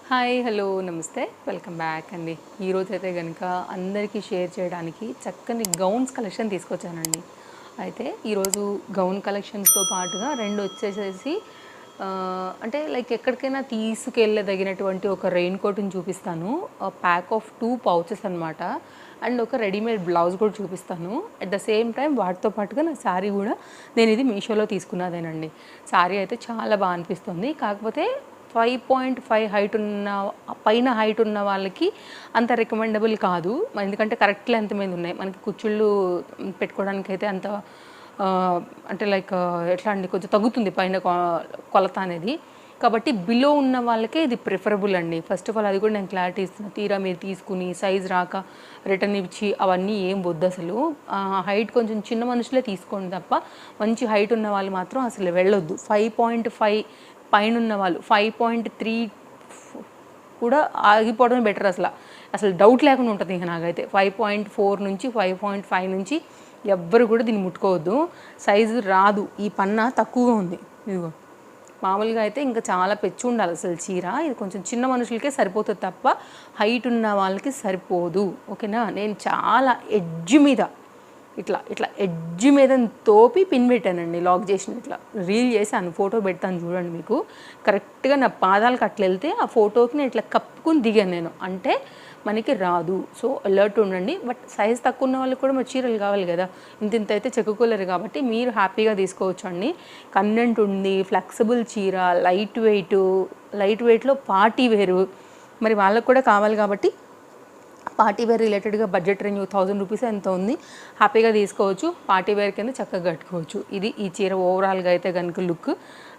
Hi hello నమస్తే welcome back అండి. ఈరోజైతే కనుక అందరికీ షేర్ చేయడానికి చక్కని గౌన్స్ కలెక్షన్ తీసుకొచ్చానండి. అయితే ఈరోజు గౌన్ కలెక్షన్స్తో పాటుగా రెండు వచ్చేసేసి అంటే లైక్ ఎక్కడికైనా తీసుకెళ్ళదగినటువంటి ఒక రెయిన్ కోట్ని చూపిస్తాను, ప్యాక్ ఆఫ్ 2 పౌచెస్ అనమాట, అండ్ ఒక రెడీమేడ్ బ్లౌజ్ కూడా చూపిస్తాను. అట్ ద సేమ్ టైం వాటితో పాటుగా నా శారీ కూడా నేను ఇది మీషోలో తీసుకున్నదేనండి. శారీ అయితే చాలా బాగా అనిపిస్తుంది. కాకపోతే 5.5 హైట్ ఉన్న పైన హైట్ ఉన్న వాళ్ళకి అంత రికమెండబుల్ కాదు, ఎందుకంటే కరెక్ట్ లెంత్ మీద ఉన్నాయి. మనకి కుచ్చుళ్ళు పెట్టుకోవడానికి అయితే అంత అంటే లైక్ ఎట్లా అండి, కొంచెం తగ్గుతుంది పైన కొలత అనేది. కాబట్టి బిలో ఉన్న వాళ్ళకే ఇది ప్రిఫరబుల్ అండి. ఫస్ట్ ఆఫ్ ఆల్ అది కూడా నేను క్లారిటీ ఇస్తున్నాను. తీరా మీరు తీసుకుని సైజ్ రాక రిటర్న్ ఇచ్చి అవన్నీ ఏం వద్దు అసలు. హైట్ కొంచెం చిన్న మనుషులే తీసుకోండి తప్ప మంచి హైట్ ఉన్న వాళ్ళు మాత్రం అసలు వెళ్ళొద్దు. 5.5 పైన ఉన్న వాళ్ళు 5.3 కూడా ఆగిపోవడమే బెటర్. అసలు డౌట్ లేకుండా ఉంటుంది. ఇంకా నాకైతే 5.4 నుంచి 5.5 నుంచి ఎవ్వరు కూడా దీన్ని ముట్టుకోవద్దు. సైజు రాదు, ఈ పన్నా తక్కువగా ఉంది. ఇదిగో మామూలుగా అయితే ఇంకా చాలా పెచ్చు ఉండాలి అసలు చీర. ఇది కొంచెం చిన్న మనుషులకే సరిపోతుంది తప్ప హైట్ ఉన్న వాళ్ళకి సరిపోదు. ఓకేనా. నేను చాలా ఎడ్జ్ మీద ఇట్లా ఇట్లా ఎడ్జ్ మీద తోపి పిన్ పెట్టానండి, లాక్ చేసిన ఇట్లా రీల్ చేశాను. ఫోటో పెడతాను చూడండి మీకు. కరెక్ట్గా నా పాదాలకు అట్లా వెళ్తే ఆ ఫోటోకి నేను ఇట్లా కప్పుకుని దిగాను నేను. అంటే మనకి రాదు. సో అలర్ట్ ఉండండి. బట్ సైజ్ తక్కువ ఉన్న వాళ్ళకి కూడా మా చీరలు కావాలి కదా, ఇంత అయితే చెక్కుకోలేరు. కాబట్టి మీరు హ్యాపీగా తీసుకోవచ్చు అండి. కన్నెంట్ ఉంది, ఫ్లెక్సిబుల్ చీర, లైట్ వెయిట్లో పార్టీ వేరు, మరి వాళ్ళకు కూడా కావాలి. కాబట్టి పార్టీ వేర్ రిలేటెడ్గా బడ్జెట్ రేంజ్ 1000 రూపీస్ ఎంత ఉంది, హ్యాపీగా తీసుకోవచ్చు. పార్టీ వేర్ కింద చక్కగా కట్టుకోవచ్చు. ఇది ఈ చీర ఓవరాల్గా అయితే కనుక look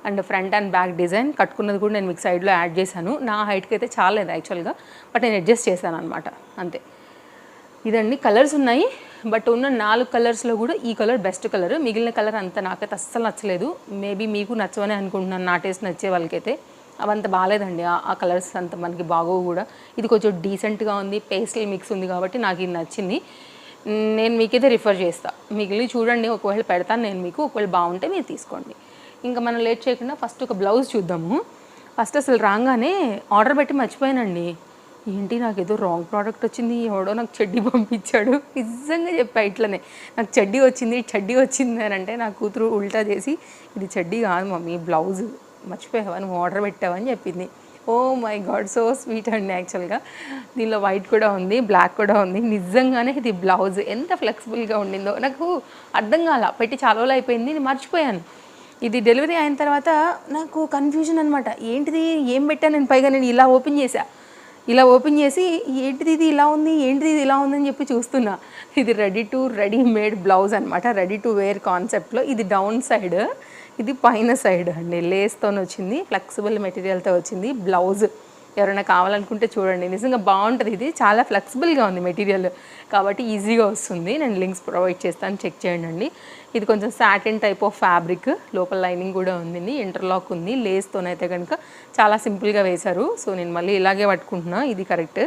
and front and back design. కట్టుకున్నది కూడా నేను మీకు సైడ్లో యాడ్ చేశాను. నా హైట్కి అయితే చాలేదు యాక్చువల్గా, బట్ నేను అడ్జస్ట్ చేశాను అనమాట, అంతే. ఇదండి కలర్స్ ఉన్నాయి, బట్ ఉన్న 4 కలర్స్లో కూడా ఈ కలర్ బెస్ట్ కలర్. మిగిలిన కలర్ అంత నాకైతే అస్సలు నచ్చలేదు. మేబీ మీకు నచ్చవని అనుకుంటున్నాను. నా టేస్ట్ నచ్చే వాళ్ళకైతే అవంత బాగాలేదండి. ఆ కలర్స్ అంత మనకి బాగోవు కూడా. ఇది కొంచెం డీసెంట్గా ఉంది, పేస్టల్ మిక్స్ ఉంది కాబట్టి నాకు ఇది నచ్చింది. నేను మీకైతే రిఫర్ చేస్తాను. మిగిలిన చూడండి, ఒకవేళ పెడతాను నేను మీకు. ఒకవేళ బాగుంటే మీరు తీసుకోండి. ఇంకా మనం లేట్ చేయకుండా ఫస్ట్ ఒక బ్లౌజ్ చూద్దాము. ఫస్ట్ అసలు రాగానే ఆర్డర్ పెట్టి మర్చిపోయానండి. ఏంటి నాకు ఏదో రాంగ్ ప్రోడక్ట్ వచ్చింది, ఎవడో నాకు చెడ్డీ పంపించాడు. నిజంగా చెప్పా ఇట్లనే, నాకు చెడ్డీ వచ్చింది అని అంటే నా కూతురు ఉల్టా చేసి, ఇది చెడ్డీ కాదు మమ్మీ, బ్లౌజ్ మర్చిపోయావా, నువ్వు ఆర్డర్ పెట్టావని చెప్పింది. Oh my God, so sweet అండి. యాక్చువల్గా దీనిలో వైట్ కూడా ఉంది, బ్లాక్ కూడా ఉంది. నిజంగానే ఇది బ్లౌజ్ ఎంత ఫ్లెక్సిబుల్గా ఉండిందో నాకు అర్థం కాల. పెట్టి చాలా రోజులు అయిపోయింది, నేను మర్చిపోయాను. ఇది డెలివరీ అయిన తర్వాత నాకు కన్ఫ్యూజన్ అనమాట. ఏంటిది, ఏం పెట్టాను నేను. పైగా నేను ఇలా ఓపెన్ చేసి ఏంటిది ఇది ఇలా ఉంది, అని చెప్పి చూస్తున్నా. ఇది రెడీమేడ్ బ్లౌజ్ అనమాట. రెడీ టు వేర్ కాన్సెప్ట్లో. ఇది డౌన్ సైడ్, ఇది పైన సైడ్ అండి. లేస్తో వచ్చింది, ఫ్లెక్సిబుల్ మెటీరియల్తో వచ్చింది బ్లౌజ్. ఎవరైనా కావాలనుకుంటే చూడండి, నిజంగా బాగుంటుంది. ఇది చాలా ఫ్లెక్సిబుల్గా ఉంది మెటీరియల్, కాబట్టి ఈజీగా వస్తుంది. నేను లింక్స్ ప్రొవైడ్ చేస్తాను, చెక్ చేయండి. ఇది కొంచెం సాటిన్ టైప్ ఆఫ్ ఫ్యాబ్రిక్, లోపల లైనింగ్ కూడా ఉంది, ఇంటర్లాక్ ఉంది. లేస్తోనైతే కనుక చాలా సింపుల్గా వేశారు. సో నేను మళ్ళీ ఇలాగే పట్టుకుంటున్నా, ఇది కరెక్ట్.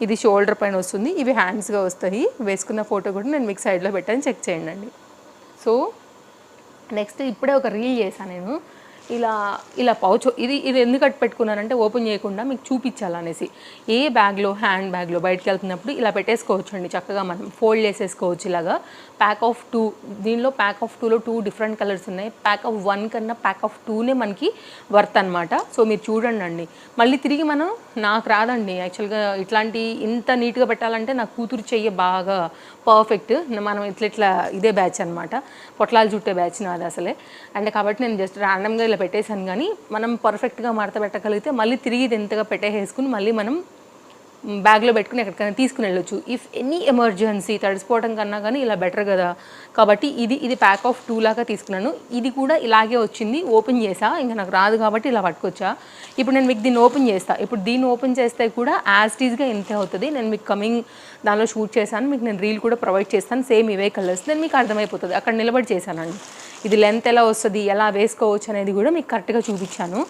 ఇది షోల్డర్ పైన వస్తుంది, ఇవి హ్యాండ్స్గా వస్తాయి. వేసుకున్న ఫోటో కూడా నేను మీకు సైడ్లో పెట్టాను, చెక్ చేయండి. సో నెక్స్ట్ ఇప్పుడే ఒక రీల్ చేశాను నేను. ఇలా పౌచ్ ఇది ఎందుకు కట్టి పెట్టుకున్నానంటే ఓపెన్ చేయకుండా మీకు చూపించాలనేసి. ఏ బ్యాగ్లో, హ్యాండ్ బ్యాగ్లో బయటకు వెళ్తున్నప్పుడు ఇలా పెట్టేసుకోవచ్చు అండి. చక్కగా మనం ఫోల్డ్ చేసేసుకోవచ్చు ఇలాగా. ప్యాక్ ఆఫ్ 2, దీనిలో ప్యాక్ ఆఫ్ 2లో 2 డిఫరెంట్ కలర్స్ ఉన్నాయి. ప్యాక్ ఆఫ్ 1 కన్నా ప్యాక్ ఆఫ్ 2నే మనకి వర్త్ అనమాట. సో మీరు చూడండి అండి. మళ్ళీ తిరిగి నాకు రాదండి యాక్చువల్గా ఇట్లాంటి ఇంత నీట్గా పెట్టాలంటే. నా కూతురు చెయ్యి బాగా పర్ఫెక్ట్. మనం ఇట్లా ఇదే బ్యాచ్ అనమాట, పొట్లాలు చుట్టే బ్యాచ్ నాది అసలే. అంటే కాబట్టి నేను జస్ట్ ర్యాండమ్గా ఇలా పెట్టేశాను. కానీ మనం పర్ఫెక్ట్గా మడత పెట్టగలిగితే మళ్ళీ తిరిగి ఇది ఎంతగా పెట్టేసుకుని మళ్ళీ మనం బ్యాగ్లో పెట్టుకుని ఎక్కడికైనా తీసుకుని వెళ్ళొచ్చు. ఇఫ్ ఎనీ ఎమర్జెన్సీ, తడిసిపోవడం కన్నా కానీ ఇలా బెటర్ కదా. కాబట్టి ఇది ప్యాక్ ఆఫ్ 2 లాగా తీసుకున్నాను. ఇది కూడా ఇలాగే వచ్చింది. ఓపెన్ చేసా, ఇంకా నాకు రాదు కాబట్టి ఇలా పట్టుకొచ్చా. ఇప్పుడు నేను మీకు దీన్ని ఓపెన్ చేస్తాను. ఇప్పుడు దీన్ని ఓపెన్ చేస్తే కూడా యాజ్ టీజ్గా ఇంతే అవుతుంది. నేను మీకు కమింగ్ దానిలో షూట్ చేశాను, మీకు నేను రీల్ కూడా ప్రొవైడ్ చేస్తాను. సేమ్ ఇవే కలర్స్, నేను మీకు అర్థమైపోతుంది. అక్కడ నిలబడి చేశానండి. ఇది లెంత్ ఎలా వస్తుంది, ఎలా వేసుకోవచ్చు అనేది కూడా మీకు కరెక్ట్గా చూపించాను.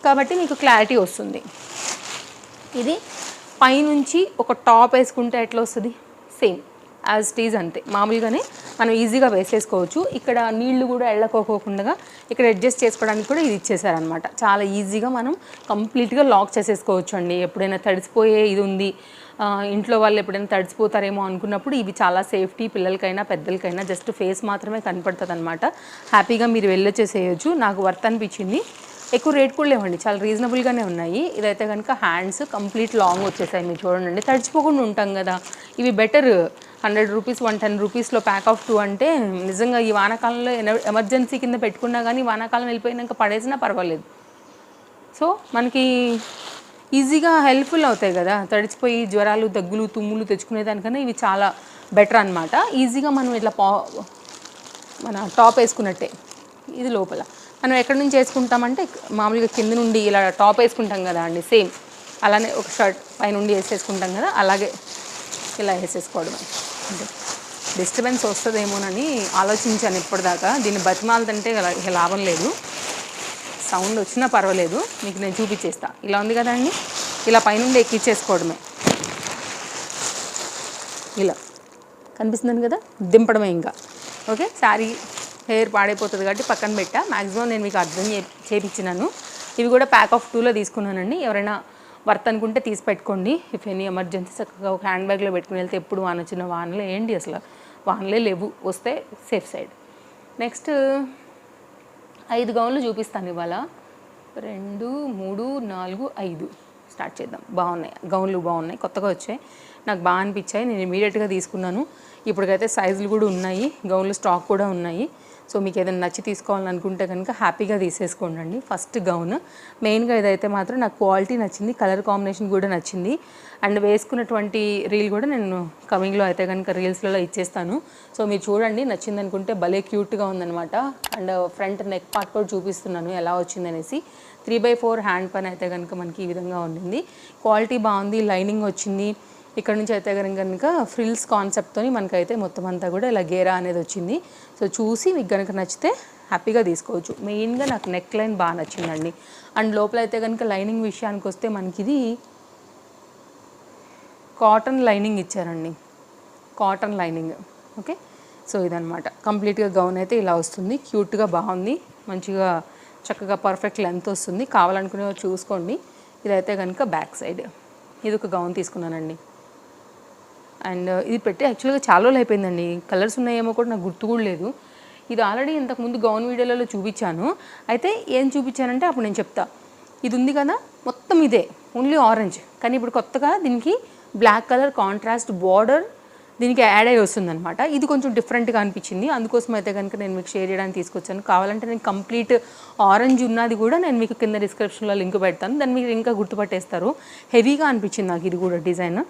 కాబట్టి మీకు క్లారిటీ వస్తుంది. ఇది పైనుంచి ఒక టాప్ వేసుకుంటే ఎట్లా వస్తుంది, సేమ్ యాజ్ ఇట్ ఈజ్ అంతే, మామూలుగానే మనం ఈజీగా వేసేసుకోవచ్చు. ఇక్కడ నీళ్లు కూడా ఎళ్ళకోకుండా ఇక్కడ అడ్జస్ట్ చేసుకోవడానికి కూడా ఇది ఇచ్చేసారనమాట. చాలా ఈజీగా మనం కంప్లీట్గా లాక్ చేసేసుకోవచ్చు అండి. ఎప్పుడైనా తడిసిపోయే ఇది ఉంది, ఇంట్లో వాళ్ళు ఎప్పుడైనా తడిసిపోతారేమో అనుకున్నప్పుడు ఇవి చాలా సేఫ్టీ, పిల్లలకైనా పెద్దలకైనా. జస్ట్ ఫేస్ మాత్రమే కనపడుతుంది అనమాట. హ్యాపీగా మీరు వెళ్ళొచ్చేసేయచ్చు. నాకు వర్త్ అనిపించింది. ఎక్కువ రేట్ కూడా లేవండి, చాలా రీజనబుల్గానే ఉన్నాయి. ఇదైతే కనుక హ్యాండ్స్ కంప్లీట్ లాంగ్ వచ్చేసాయి. మీరు చూడండి, తడిచిపోకుండా ఉంటాం కదా, ఇవి బెటర్. 100 రూపీస్ 110 రూపీస్లో ప్యాక్ ఆఫ్ 2 అంటే నిజంగా ఈ వానాకాలంలో ఎమర్జెన్సీ కింద పెట్టుకున్నా కానీ వానాకాలం వెళ్ళిపోయినాక పడేసినా పర్వాలేదు. సో మనకి ఈజీగా హెల్ప్ఫుల్ అవుతాయి కదా, తడిచిపోయి జ్వరాలు దగ్గులు తుమ్ములు తెచ్చుకునే దానికన్నా ఇవి చాలా బెటర్ అనమాట. ఈజీగా మనం ఇట్లా మన టాప్ వేసుకున్నట్టే. ఇది లోపల మనం ఎక్కడి నుంచి వేసుకుంటామంటే మామూలుగా కింద నుండి ఇలా టాప్ వేసుకుంటాం కదా అండి, సేమ్ అలానే ఒక షర్ట్ పైనుండి వేసేసుకుంటాం కదా, అలాగే ఇలా వేసేసుకోవడం. అంటే డిస్టర్బెన్స్ వస్తుందేమోనని ఆలోచించాను ఇప్పటిదాకా. దీన్ని బతిమాలదంటే లాభం లేదు, సౌండ్ వచ్చినా పర్వాలేదు. మీకు నేను చూపించేస్తా. ఇలా ఉంది కదండి, ఇలా పైనుండి ఎక్కిచ్చేసుకోవడమే. ఇలా కనిపిస్తుందని కదా, దింపడమే ఇంకా. ఓకే, శారీ హెయిర్ పాడైపోతుంది కాబట్టి పక్కన పెట్టా. మ్యాక్సిమం నేను మీకు అర్థం చేయించినాను. ఇవి కూడా ప్యాక్ ఆఫ్ 2లో తీసుకున్నానండి. ఎవరైనా వర్త్ అనుకుంటే తీసి పెట్టుకోండి. ఇఫ్ ఎనీ ఎమర్జెన్సీ చక్కగా ఒక హ్యాండ్ బ్యాగ్లో పెట్టుకుని వెళ్తే ఎప్పుడు వానొచ్చిన వానలే ఏంటి అసలు వానలే లేవు, వస్తే సేఫ్ సైడ్. నెక్స్ట్ 5 గౌన్లు చూపిస్తాను ఇవాళ. 2 3 4 5 స్టార్ట్ చేద్దాం. బాగున్నాయి గౌన్లు, బాగున్నాయి, కొత్తగా వచ్చాయి, నాకు బాగా అనిపించాయి. నేను ఇమీడియట్గా తీసుకున్నాను. ఇప్పటికైతే సైజులు కూడా ఉన్నాయి, గౌన్లు స్టాక్ కూడా ఉన్నాయి. సో మీకు ఏదైనా నచ్చి తీసుకోవాలనుకుంటే కనుక హ్యాపీగా తీసేసుకోండి. ఫస్ట్ గౌన్ మెయిన్గా ఇదైతే మాత్రం నాకు క్వాలిటీ నచ్చింది, కలర్ కాంబినేషన్ కూడా నచ్చింది. అండ్ వేసుకున్నటువంటి రీల్ కూడా నేను కమింగ్లో అయితే కనుక రీల్స్లలో ఇచ్చేస్తాను. సో మీరు చూడండి, నచ్చింది అనుకుంటే భలే క్యూట్గా ఉందనమాట. అండ్ ఫ్రంట్ నెక్ పార్ట్ కూడా చూపిస్తున్నాను ఎలా వచ్చిందనేసి. 3/4 హ్యాండ్ పని అయితే కనుక మనకి ఈ విధంగా ఉండింది. క్వాలిటీ బాగుంది, లైనింగ్ వచ్చింది. ఇక్కడ నుంచి అయితే కనుక ఫ్రిల్స్ కాన్సెప్ట్తో మనకైతే మొత్తం అంతా కూడా ఇలా గేరా అనేది వచ్చింది. సో చూసి మీకు కనుక నచ్చితే హ్యాపీగా తీసుకోవచ్చు. మెయిన్గా నాకు నెక్ లైన్ బాగా నచ్చిందండి. అండ్ లోపల అయితే కనుక లైనింగ్ విషయానికి వస్తే మనకి ఇది కాటన్ లైనింగ్ ఇచ్చారండి, కాటన్ లైనింగ్. ఓకే, సో ఇదనమాట కంప్లీట్గా గౌన్ అయితే ఇలా వస్తుంది. క్యూట్గా బాగుంది, మంచిగా చక్కగా పర్ఫెక్ట్ లెంత్ వస్తుంది. కావాలనుకునే చూసుకోండి. ఇదైతే కనుక బ్యాక్ సైడ్. ఇది ఒక గౌన్ తీసుకున్నానండి. అండ్ ఇది పెట్టి యాక్చువల్గా చాలా రోజులు అయిపోయిందండి. కలర్స్ ఉన్నాయేమో కూడా నాకు గుర్తు కూడా లేదు. ఇది ఆల్రెడీ ఇంతకుముందు గౌన్ వీడియోలలో చూపించాను. అయితే ఏం చూపించానంటే అప్పుడు నేను చెప్తా. ఇది ఉంది కదా, మొత్తం ఇదే, ఓన్లీ ఆరెంజ్. కానీ ఇప్పుడు కొత్తగా దీనికి బ్లాక్ కలర్ కాంట్రాస్ట్ బార్డర్ దీనికి యాడ్ అయ్యి వస్తుందన్నమాట. ఇది కొంచెం డిఫరెంట్గా అనిపించింది, అందుకోసం అయితే కనుక నేను మీకు షేర్ చేయడానికి తీసుకొచ్చాను. కావాలంటే నేను కంప్లీట్ ఆరెంజ్ ఉన్నది కూడా నేను మీకు కింద డిస్క్రిప్షన్లో లింక్ పెడతాను, దాన్ని మీరు ఇంకా గుర్తుపట్టేస్తారు. హెవీగా అనిపించింది నాకు ఇది కూడా, డిజైన్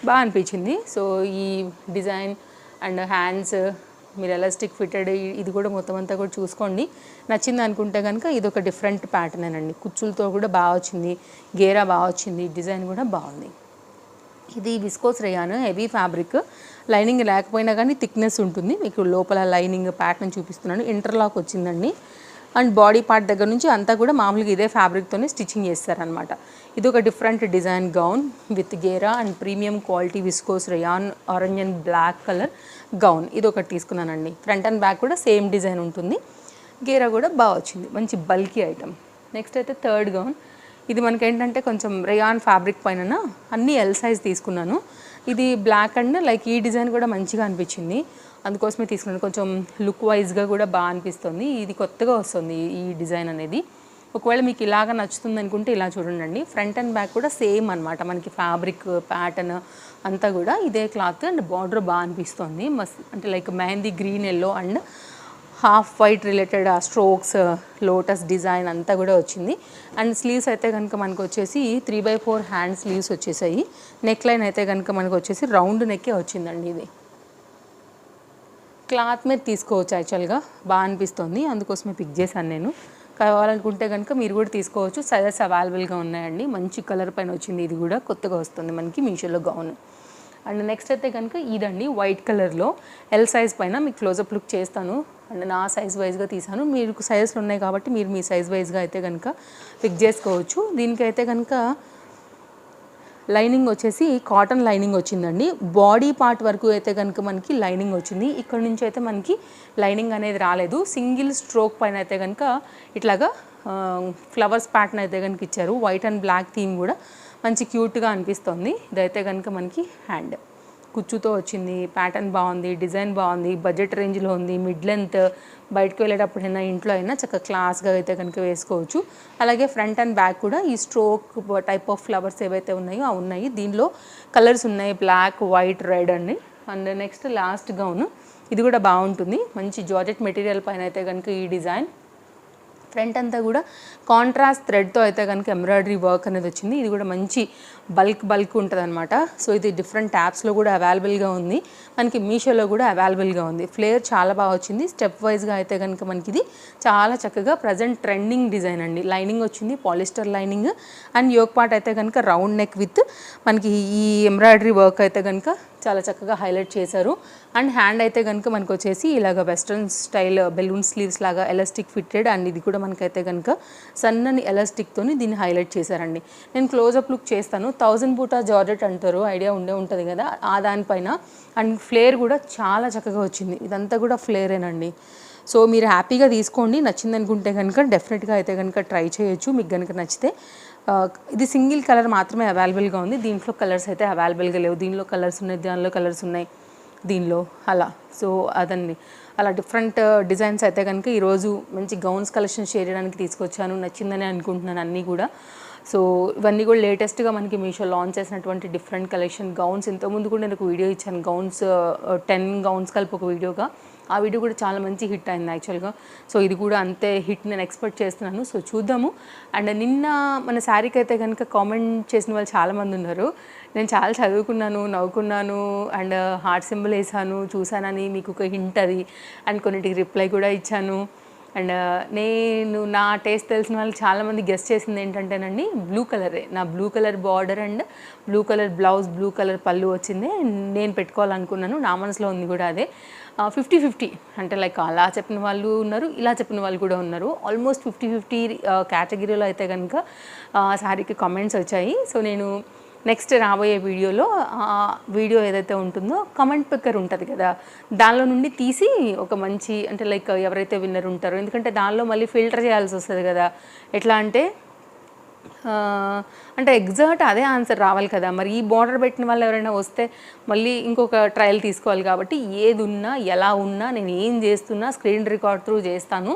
బాగా అనిపించింది. సో ఈ డిజైన్ అండ్ హ్యాండ్స్ మీరు ఎలాస్టిక్ ఫిటెడ్ ఇది కూడా మొత్తం అంతా కూడా చూసుకోండి. నచ్చింది అనుకుంటే కనుక ఇది ఒక డిఫరెంట్ ప్యాటర్నేనండి. కుచ్చులతో కూడా బాగా వచ్చింది, గేరా బాగా వచ్చింది, డిజైన్ కూడా బాగుంది. ఇది viscose rayon, heavy fabric, lining లేకపోయినా కానీ థిక్నెస్ ఉంటుంది. మీకు లోపల లైనింగ్ ప్యాటర్న్ చూపిస్తున్నాను. ఇంటర్లాక్ వచ్చిందండి. అండ్ బాడీ పార్ట్ దగ్గర నుంచి అంతా కూడా మామూలుగా ఇదే ఫ్యాబ్రిక్తోనే స్టిచ్చింగ్ చేస్తారనమాట. ఇది ఒక డిఫరెంట్ డిజైన్ గౌన్ విత్ గేరా and premium quality viscose rayon orange and black colour gown. ఇది ఒకటి తీసుకున్నానండి. ఫ్రంట్ అండ్ బ్యాక్ కూడా సేమ్ డిజైన్ ఉంటుంది, గేరా కూడా బాగా వచ్చింది, మంచి బల్కీ ఐటమ్. నెక్స్ట్ అయితే థర్డ్ గౌన్. ఇది మనకేంటంటే కొంచెం రేయాన్ ఫ్యాబ్రిక్ పైన అన్ని ఎల్ సైజ్ తీసుకున్నాను. ఇది బ్లాక్ అండ్ లైక్ ఈ డిజైన్ కూడా మంచిగా అనిపించింది, అందుకోసమే తీసుకున్నాను. కొంచెం లుక్ వైజ్గా కూడా బాగా అనిపిస్తుంది. ఇది కొత్తగా వస్తుంది ఈ డిజైన్ అనేది. ఒకవేళ మీకు ఇలాగ నచ్చుతుంది అనుకుంటే ఇలా చూడండి. ఫ్రంట్ అండ్ బ్యాక్ కూడా సేమ్ అనమాట, మనకి ఫ్యాబ్రిక్ ప్యాటర్న్ అంతా కూడా ఇదే క్లాత్ అండ్ బార్డర్ బాగా అనిపిస్తుంది. మస్త్ అంటే like mehndi green yellow and half white related ఆ స్ట్రోక్స్ లోటస్ డిజైన్ అంతా కూడా వచ్చింది. అండ్ స్లీవ్స్ అయితే కనుక మనకు వచ్చేసి 3/4 హ్యాండ్ స్లీవ్స్ వచ్చేసాయి. నెక్ లైన్ అయితే కనుక మనకు వచ్చేసి రౌండ్ నెక్కే వచ్చిందండి. ఇది క్లాత్ మీద తీసుకోవచ్చు, యాక్చువల్గా బాగా అనిపిస్తుంది, అందుకోసమే పిక్ చేశాను నేను. కావాలనుకుంటే కనుక మీరు కూడా తీసుకోవచ్చు, సైజెస్ అవైలబుల్గా ఉన్నాయండి. మంచి కలర్ పైన వచ్చింది, ఇది కూడా కొత్తగా వస్తుంది మనకి మీషోలో గౌన్. అండ్ నెక్స్ట్ అయితే కనుక ఇదండి వైట్ కలర్లో ఎల్ సైజ్ పైన మీకు క్లోజప్ లుక్ చేస్తాను. అండ్ నా సైజ్ వైజ్గా తీసాను, మీకు సైజెస్లు ఉన్నాయి కాబట్టి మీరు మీ సైజ్ వైజ్గా అయితే కనుక పిక్ చేసుకోవచ్చు. దీనికైతే కనుక లైనింగ్ వచ్చేసి కాటన్ లైనింగ్ వచ్చిందండి. బాడీ పార్ట్ వరకు అయితే కనుక మనకి లైనింగ్ వచ్చింది. ఇక్కడ నుంచి అయితే మనకి లైనింగ్ అనేది రాలేదు. సింగిల్ స్ట్రోక్ పైన అయితే కనుక ఇట్లాగా ఫ్లవర్స్ ప్యాటర్న్ అయితే కనుక ఇచ్చారు. వైట్ అండ్ బ్లాక్ థీమ్ కూడా మంచి క్యూట్గా అనిపిస్తుంది. ఇదైతే కనుక మనకి హ్యాండ్ కుచ్చుతో వచ్చింది. ప్యాటర్న్ బాగుంది, డిజైన్ బాగుంది, బడ్జెట్ రేంజ్లో ఉంది, మిడ్ లెంత్, బయటకు వెళ్ళేటప్పుడైనా ఇంట్లో అయినా చక్కగా క్లాస్గా అయితే కనుక వేసుకోవచ్చు. అలాగే ఫ్రంట్ అండ్ బ్యాక్ కూడా ఈ స్ట్రోక్ టైప్ ఆఫ్ ఫ్లవర్స్ ఏవైతే ఉన్నాయో అవి ఉన్నాయి. దీనిలో కలర్స్ ఉన్నాయి, బ్లాక్, వైట్, రెడ్ అండి. అండ్ నెక్స్ట్ లాస్ట్ గౌన్, ఇది కూడా బాగుంటుంది. మంచి జార్జెట్ మెటీరియల్ పైన అయితే కనుక ఈ డిజైన్. ఫ్రంట్ అంతా కూడా కాంట్రాస్ట్ థ్రెడ్తో అయితే కనుక ఎంబ్రాయిడరీ వర్క్ అనేది వచ్చింది. ఇది కూడా మంచి బల్క్ ఉంటుంది అనమాట. సో ఇది డిఫరెంట్ ట్యాబ్స్లో కూడా అవైలబుల్గా ఉంది, మనకి మీషోలో కూడా అవైలబుల్గా ఉంది. ఫ్లేర్ చాలా బాగా వచ్చింది. స్టెప్ వైజ్గా అయితే కనుక మనకి ఇది చాలా చక్కగా ప్రజెంట్ ట్రెండింగ్ డిజైన్ అండి. లైనింగ్ వచ్చింది, polyester lining. And yoke part అయితే కనుక రౌండ్ నెక్ విత్ మనకి ఈ ఎంబ్రాయిడరీ వర్క్ అయితే కనుక చాలా చక్కగా హైలైట్ చేశారు. అండ్ హ్యాండ్ అయితే కనుక మనకు వచ్చేసి ఇలాగ వెస్ట్రన్ స్టైల్ బెలూన్ స్లీవ్స్ లాగా ఎలాస్టిక్ ఫిట్టెడ్. అండ్ ఇది కూడా మనకైతే కనుక సన్నని ఎలాస్టిక్తోని దీన్ని హైలైట్ చేశారండి. నేను క్లోజప్ లుక్ చేస్తాను. 1000 బూటా జార్జెట్ అంటారు, ఐడియా ఉంటుంది కదా, ఆ దానిపైన. అండ్ ఫ్లేర్ కూడా చాలా చక్కగా వచ్చింది. ఇదంతా కూడా ఫ్లేరేనండి. సో మీరు హ్యాపీగా తీసుకోండి. నచ్చింది అనుకుంటే కనుక డెఫినెట్గా అయితే కనుక ట్రై చేయొచ్చు. మీకు కనుక నచ్చితే. ఇది సింగిల్ కలర్ మాత్రమే అవైలబుల్గా ఉంది, దీంట్లో కలర్స్ అయితే అవైలబుల్గా లేవు. దీనిలో కలర్స్ ఉన్నాయి, దానిలో కలర్స్ ఉన్నాయి, దీనిలో అలా. సో అదండి, అలా డిఫరెంట్ డిజైన్స్ అయితే కనుక ఈరోజు మంచి గౌన్స్ కలెక్షన్ షేర్ చేయడానికి తీసుకొచ్చాను. నచ్చిందని అనుకుంటున్నాను అన్నీ కూడా. సో ఇవన్నీ కూడా లేటెస్ట్గా మనకి మీషో లాంచ్ చేసినటువంటి డిఫరెంట్ కలెక్షన్ గౌన్స్. ఇంతకుముందు కూడా నేను ఒక వీడియో ఇచ్చాను, గౌన్స్ 10 గౌన్స్ కలిపి ఒక వీడియోగా. ఆ వీడియో కూడా చాలా మంచి హిట్ అయింది యాక్చువల్గా. సో ఇది కూడా అంతే హిట్ నేను ఎక్స్పెక్ట్ చేస్తున్నాను. సో చూద్దాము. అండ్ నిన్న మన శారీకి అయితే కనుక కామెంట్ చేసిన వాళ్ళు చాలామంది ఉన్నారు. నేను చాలా చదువుకున్నాను, నవ్వుకున్నాను, అండ్ హార్ట్ సింబల్ వేసాను, చూసానని మీకు ఒక హింట్ అది. అండ్ కొన్నిటికి రిప్లై కూడా ఇచ్చాను. అండ్ నేను నా టేస్ట్ తెలిసిన వాళ్ళు చాలామంది గెస్ట్ చేసింది ఏంటంటేనండి, బ్లూ కలరే. నా blue colour border and blue colour blouse, blue colour పళ్ళు వచ్చింది. నేను పెట్టుకోవాలనుకున్నాను, నా మనసులో ఉంది కూడా అదే. 50-50 అంటే లైక్ అలా చెప్పిన వాళ్ళు ఉన్నారు, ఇలా చెప్పిన వాళ్ళు కూడా ఉన్నారు. ఆల్మోస్ట్ 50-50 కేటగిరీలో అయితే కనుక శారీకి కామెంట్స్ వచ్చాయి. సో నేను నెక్స్ట్ రాబోయే వీడియోలో వీడియో ఏదైతే ఉంటుందో కమెంట్ పిక్కర్ ఉంటుంది కదా, దానిలో నుండి తీసి ఒక మంచి అంటే లైక్ ఎవరైతే విన్నర్ ఉంటారో, ఎందుకంటే దానిలో మళ్ళీ ఫిల్టర్ చేయాల్సి వస్తుంది కదా. ఎట్లా అంటే ఎగ్జాక్ట్ అదే ఆన్సర్ రావాలి కదా. మరి ఈ బార్డర్ పెట్టిన వాళ్ళు ఎవరైనా వస్తే మళ్ళీ ఇంకొక ట్రయల్ తీసుకోవాలి. కాబట్టి ఏది ఉన్నా ఎలా ఉన్నా నేను ఏం చేస్తున్నా స్క్రీన్ రికార్డ్ త్రూ చేస్తాను.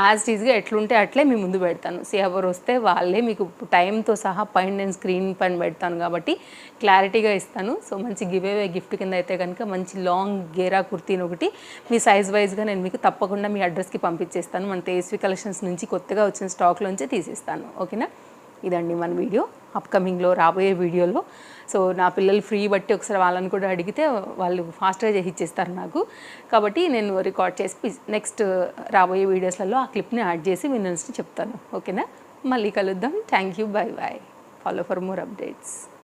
యాజ్ ఈజ్గా ఎట్లుంటే అట్లే మీ ముందు పెడతాను. సో ఎవరు వస్తే వాళ్ళే మీకు టైంతో సహా పైన నేను స్క్రీన్ పైన పెడతాను కాబట్టి క్లారిటీగా ఇస్తాను. సో మంచి గివ్ అవే గిఫ్ట్ కింద అయితే కనుక మంచి లాంగ్ గేరా కుర్తీని ఒకటి మీ సైజ్ వైజ్గా నేను మీకు తప్పకుండా మీ అడ్రస్కి పంపించేస్తాను. మన తేజస్వి కలెక్షన్స్ నుంచి కొత్తగా వచ్చిన స్టాక్లోంచి తీసిస్తాను. ఓకేనా? ఇదండి మన వీడియో. అప్కమింగ్లో రాబోయే వీడియోలో సో నా పిల్లలు ఫ్రీ బట్టి ఒకసారి వాళ్ళని కూడా అడిగితే వాళ్ళు ఫాస్ట్గా చేసి ఇచ్చేస్తారు నాకు. కాబట్టి నేను రికార్డ్ చేసి నెక్స్ట్ రాబోయే వీడియోస్లలో ఆ క్లిప్ని యాడ్ చేసి విన్నర్స్ని చెప్తాను. ఓకేనా? మళ్ళీ కలుద్దాం. Thank you. Bye bye. Follow for more updates.